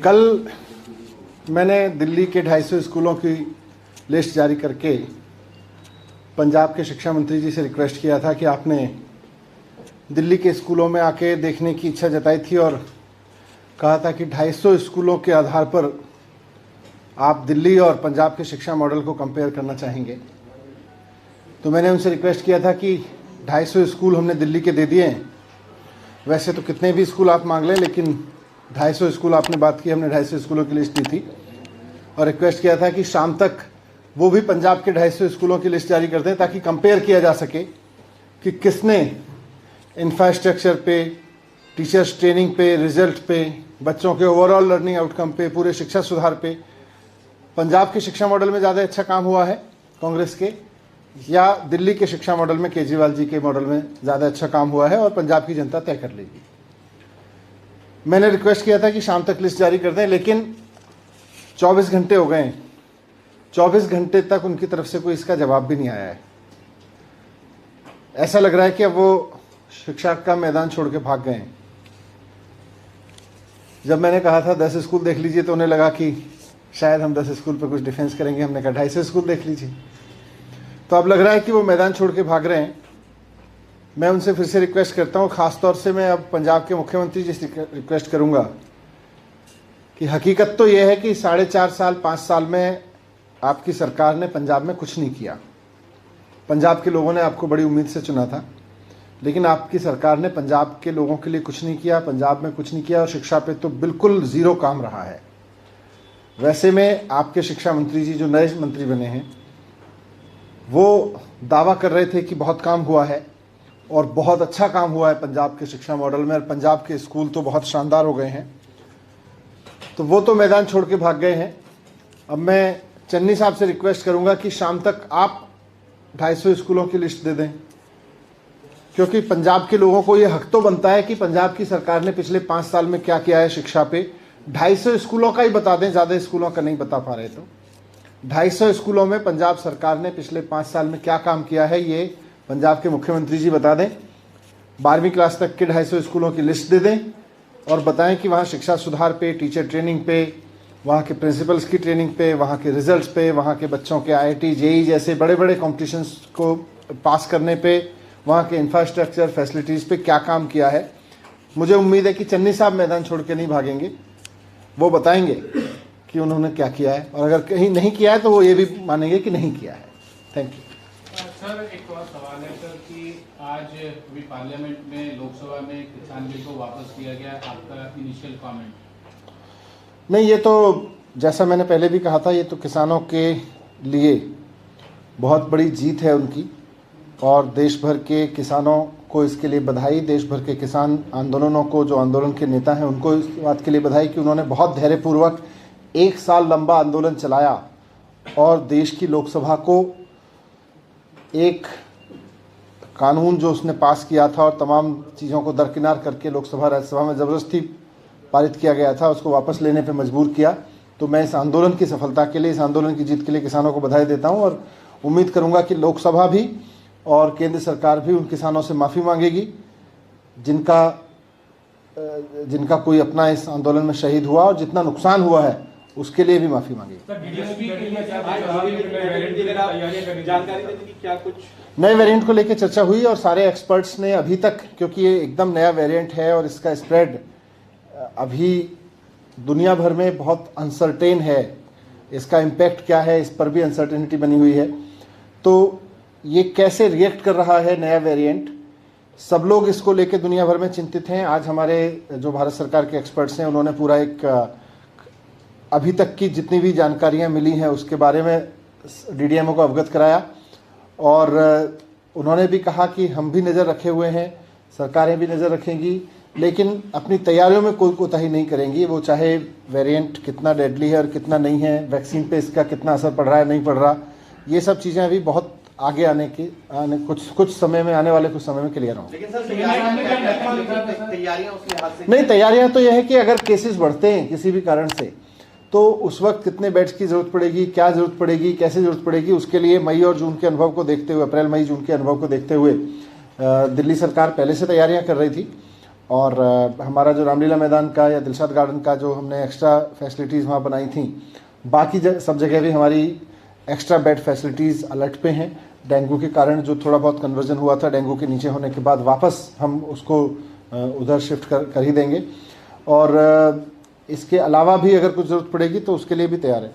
कल मैंने दिल्ली के 250 स्कूलों की लिस्ट जारी करके पंजाब के शिक्षा मंत्री जी से रिक्वेस्ट किया था कि आपने दिल्ली के स्कूलों में आके देखने की इच्छा जताई थी और कहा था कि 250 स्कूलों के आधार पर आप दिल्ली और पंजाब के शिक्षा मॉडल को कंपेयर करना चाहेंगे। तो मैंने उनसे रिक्वेस्ट किया था कि 250 स्कूल हमने दिल्ली के दे दिए हैं। वैसे तो कितने भी स्कूल आप मांग लें, लेकिन 250 स्कूल आपने बात की, हमने 250 स्कूलों की लिस्ट दी थी और रिक्वेस्ट किया था कि शाम तक वो भी पंजाब के 250 स्कूलों की लिस्ट जारी कर दें ताकि कंपेयर किया जा सके कि किसने इंफ्रास्ट्रक्चर पे, टीचर्स ट्रेनिंग पे, रिजल्ट पे, बच्चों के ओवरऑल लर्निंग आउटकम पे, पूरे शिक्षा सुधार पे पंजाब के शिक्षा मॉडल में ज़्यादा अच्छा काम हुआ है कांग्रेस के, या दिल्ली के शिक्षा मॉडल में केजरीवाल जी के मॉडल में ज़्यादा अच्छा काम हुआ है, और पंजाब की जनता तय कर लेगी। मैंने रिक्वेस्ट किया था कि शाम तक लिस्ट जारी कर दें, लेकिन 24 घंटे हो गए हैं। 24 घंटे तक उनकी तरफ से कोई इसका जवाब भी नहीं आया है। ऐसा लग रहा है कि अब वो शिक्षा का मैदान छोड़ के भाग गए हैं। जब मैंने कहा था 10 स्कूल देख लीजिए तो उन्हें लगा कि शायद हम 10 स्कूल पर कुछ डिफेंस करेंगे। हमने कहा 250 स्कूल देख लीजिए। तो अब लग रहा है कि वो मैदान छोड़ के भाग रहे हैं। मैं उनसे फिर से रिक्वेस्ट करता हूँ, ख़ासतौर से मैं अब पंजाब के मुख्यमंत्री जी से रिक्वेस्ट करूँगा कि हकीकत तो ये है कि 4.5 साल 5 साल में आपकी सरकार ने पंजाब में कुछ नहीं किया। पंजाब के लोगों ने आपको बड़ी उम्मीद से चुना था, लेकिन आपकी सरकार ने पंजाब के लोगों के लिए कुछ नहीं किया, पंजाब में कुछ नहीं किया, और शिक्षा पे तो बिल्कुल ज़ीरो काम रहा है। वैसे में आपके शिक्षा मंत्री जी जो नए मंत्री बने हैं वो दावा कर रहे थे कि बहुत काम हुआ है और बहुत अच्छा काम हुआ है पंजाब के शिक्षा मॉडल में, और पंजाब के स्कूल तो बहुत शानदार हो गए हैं। तो वो तो मैदान छोड़ के भाग गए हैं। अब मैं चन्नी साहब से रिक्वेस्ट करूंगा कि शाम तक आप 250 स्कूलों की लिस्ट दे दें, क्योंकि पंजाब के लोगों को ये हक तो बनता है कि पंजाब की सरकार ने पिछले 5 साल में क्या किया है शिक्षा पे। 250 स्कूलों का ही बता दें, ज़्यादा स्कूलों का नहीं बता पा रहे तो 250 स्कूलों में पंजाब सरकार ने पिछले 5 साल में क्या काम किया है ये पंजाब के मुख्यमंत्री जी बता दें। 12वीं क्लास तक के 250 स्कूलों की लिस्ट दे दें और बताएं कि वहाँ शिक्षा सुधार पे, टीचर ट्रेनिंग पे, वहाँ के प्रिंसिपल्स की ट्रेनिंग पे, वहाँ के रिजल्ट्स पे, वहाँ के बच्चों के IIT JEE जैसे बड़े बड़े कॉम्पिटिशन्स को पास करने पे, वहाँ के इंफ्रास्ट्रक्चर फैसिलिटीज़ पे क्या काम किया है। मुझे उम्मीद है कि चन्नी साहब मैदान छोड़ के नहीं भागेंगे, वो बताएंगे कि उन्होंने क्या किया है, और अगर कहीं नहीं किया है तो वो ये भी मानेंगे कि नहीं किया है। Thank you. सर, एक और सवाल है सर कि आज अभी पार्लियामेंट में, लोकसभा में किसान बिल को वापस किया गया, आपका इनिशियल कमेंट? नहीं, ये तो जैसा मैंने पहले भी कहा था, ये तो किसानों के लिए बहुत बड़ी जीत है उनकी, और देश भर के किसानों को इसके लिए बधाई। देश भर के किसान आंदोलनों को, जो आंदोलन के नेता हैं, उनको इस बात के लिए बधाई कि उन्होंने बहुत धैर्यपूर्वक 1 साल लंबा आंदोलन चलाया और देश की लोकसभा को एक कानून जो उसने पास किया था और तमाम चीज़ों को दरकिनार करके लोकसभा राज्यसभा में ज़बरदस्ती पारित किया गया था, उसको वापस लेने पे मजबूर किया। तो मैं इस आंदोलन की सफलता के लिए, इस आंदोलन की जीत के लिए किसानों को बधाई देता हूं, और उम्मीद करूंगा कि लोकसभा भी और केंद्र सरकार भी उन किसानों से माफ़ी मांगेगी जिनका कोई अपना इस आंदोलन में शहीद हुआ, और जितना नुकसान हुआ है उसके लिए भी माफ़ी मांगेगी। नए वेरिएंट को लेकर चर्चा हुई और सारे एक्सपर्ट्स ने अभी तक, क्योंकि ये एकदम नया वेरिएंट है और इसका स्प्रेड अभी दुनिया भर में बहुत अनसर्टेन है, इसका इम्पैक्ट क्या है इस पर भी अनसर्टेनिटी बनी हुई है। तो ये कैसे रिएक्ट कर रहा है नया वेरिएंट, सब लोग इसको लेकर दुनिया भर में चिंतित हैं। आज हमारे जो भारत सरकार के एक्सपर्ट्स हैं उन्होंने पूरा एक अभी तक की जितनी भी जानकारियां मिली हैं उसके बारे में DDMO को अवगत कराया, और उन्होंने भी कहा कि हम भी नज़र रखे हुए हैं, सरकारें भी नज़र रखेंगी, लेकिन अपनी तैयारियों में कोई कोताही नहीं करेंगी। वो चाहे वेरिएंट कितना डेडली है और कितना नहीं है, वैक्सीन पे इसका कितना असर पड़ रहा है नहीं पड़ रहा, ये सब चीज़ें अभी बहुत आगे कुछ समय में, आने वाले कुछ समय में क्लियर होंगे। नहीं, तैयारियां तो यह है कि अगर केसेस बढ़ते हैं किसी भी कारण से तो उस वक्त कितने बेड्स की जरूरत पड़ेगी, क्या जरूरत पड़ेगी, कैसे जरूरत पड़ेगी, उसके लिए मई और जून के अनुभव को देखते हुए, अप्रैल मई जून के अनुभव को देखते हुए दिल्ली सरकार पहले से तैयारियां कर रही थी, और हमारा जो रामलीला मैदान का या दिलशाद गार्डन का जो हमने एक्स्ट्रा फैसिलिटीज़ वहाँ बनाई थी, बाकी सब जगह भी हमारी एक्स्ट्रा बेड फैसिलिटीज़ अलर्ट पे हैं। डेंगू के कारण जो थोड़ा बहुत कन्वर्जन हुआ था, डेंगू के नीचे होने के बाद वापस हम उसको उधर शिफ्ट कर ही देंगे। और इसके अलावा भी अगर कुछ ज़रूरत पड़ेगी तो उसके लिए भी तैयार है।